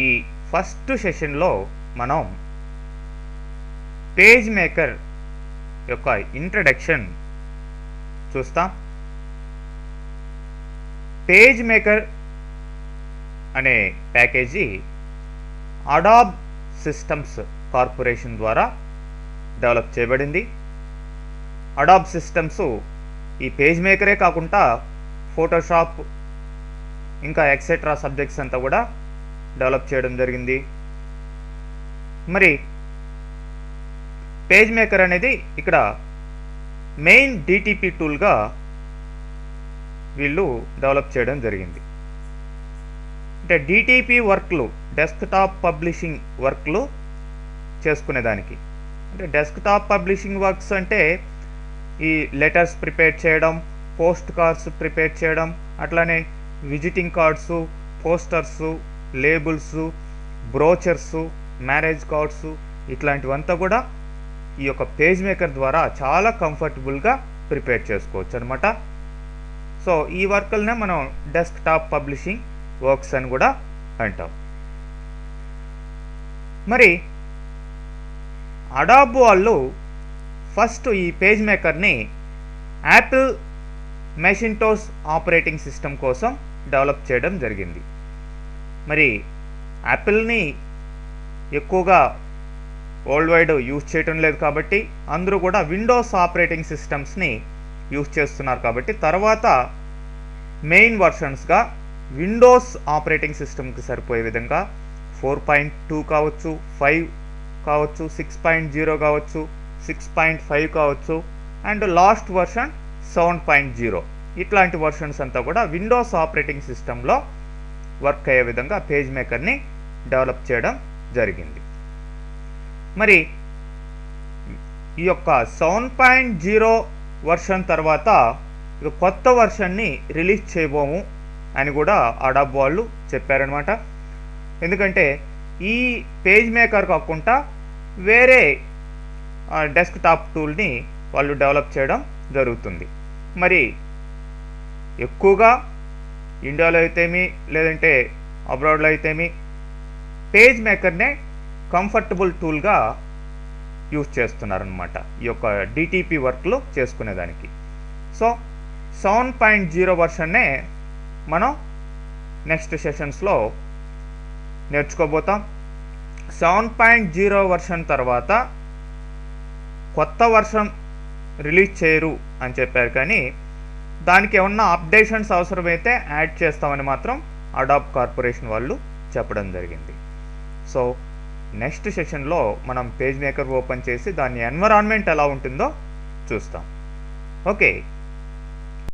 ఈ ఫస్ట్ సెషన్లో మనం పేజ్ మేకర్ యొక్క ఇంట్రడక్షన్ చూస్తాం. పేజ్ మేకర్ అనే ప్యాకేజీ అడాబ్ సిస్టమ్స్ కార్పొరేషన్ ద్వారా డెవలప్ చేయబడింది. అడాబ్ సిస్టమ్స్ ఈ పేజ్ మేకరే కాకుండా ఫోటోషాప్ ఇంకా ఎక్సెట్రా సబ్జెక్ట్స్ అంతా కూడా డెవలప్ చేయడం జరిగింది. మరి పేజ్ మేకర్ అనేది ఇక్కడ మెయిన్ డిటిపి టూల్గా వీళ్ళు డెవలప్ చేయడం జరిగింది. అంటే డిటిపి వర్క్లు, డెస్క్టాప్ పబ్లిషింగ్ వర్క్లు చేసుకునేదానికి. అంటే డెస్క్టాప్ పబ్లిషింగ్ వర్క్స్ అంటే ఈ లెటర్స్ ప్రిపేర్ చేయడం, పోస్ట్ కార్డ్స్ ప్రిపేర్ చేయడం, అట్లానే visiting cards, posters, labels, brochures, marriage cards ఇట్లాంటివంతా కూడా ఈ యొక్క పేజ్ మేకర్ ద్వారా చాలా కంఫర్టబుల్గా ప్రిపేర్ చేసుకోవచ్చు అనమాట. సో ఈ వర్క్లనే మనం డెస్క్టాప్ పబ్లిషింగ్ వర్క్స్ అని కూడా అంటాం. మరి అడాబ్ వాళ్ళు ఫస్ట్ ఈ పేజ్ మేకర్ని యాపిల్ మెషింటోస్ ఆపరేటింగ్ సిస్టమ్ కోసం డెవలప్ చేయడం జరిగింది. మరి యాపిల్ని ఎక్కువగా వరల్డ్ వైడ్ యూజ్ చేయటం లేదు కాబట్టి అందరూ కూడా విండోస్ ఆపరేటింగ్ సిస్టమ్స్ని యూజ్ చేస్తున్నారు కాబట్టి తర్వాత మెయిన్ వర్షన్స్గా విండోస్ ఆపరేటింగ్ సిస్టమ్కి సరిపోయే విధంగా 4.2 కావచ్చు, 5 కావచ్చు, 6.0 కావచ్చు, 6.5 కావచ్చు, అండ్ లాస్ట్ వర్షన్ 7.0 ఇట్లాంటి వర్షన్స్ అంతా కూడా విండోస్ ఆపరేటింగ్ సిస్టంలో వర్క్ అయ్యే విధంగా పేజ్ మేకర్ని డెవలప్ చేయడం జరిగింది. మరి ఈ యొక్క 7.0 వర్షన్ తర్వాత ఇక కొత్త వర్షన్ని రిలీజ్ చేయబోము అని కూడా అడాబ్ వాళ్ళు చెప్పారనమాట. ఎందుకంటే ఈ పేజ్ మేకర్ కాకుండా వేరే డెస్క్టాప్ టూల్ని వాళ్ళు డెవలప్ చేయడం జరుగుతుంది. మరి ఎక్కువగా ఇండియాలో అయితేమి లేదంటే అబ్రాడ్లో అయితేమి పేజ్ మేకర్నే కంఫర్టబుల్ టూల్గా యూజ్ చేస్తున్నారనమాట ఈ యొక్క డిటిపి వర్క్లు చేసుకునేదానికి. సో 7.0 వర్షన్నే మనం నెక్స్ట్ సెషన్స్లో నేర్చుకోబోతాం. 7.0 వర్షన్ తర్వాత కొత్త వర్షన్ రిలీజ్ చేయరు అని చెప్పారు, కానీ దానికి ఏమన్నా అప్డేషన్స్ అవసరమైతే యాడ్ చేస్తామని మాత్రం అడాబ్ కార్పొరేషన్ వాళ్ళు చెప్పడం జరిగింది. సో నెక్స్ట్ సెషన్లో మనం పేజ్ మేకర్ ఓపెన్ చేసి దాని ఎన్విరాన్మెంట్ ఎలా ఉంటుందో చూస్తాం. ఓకే.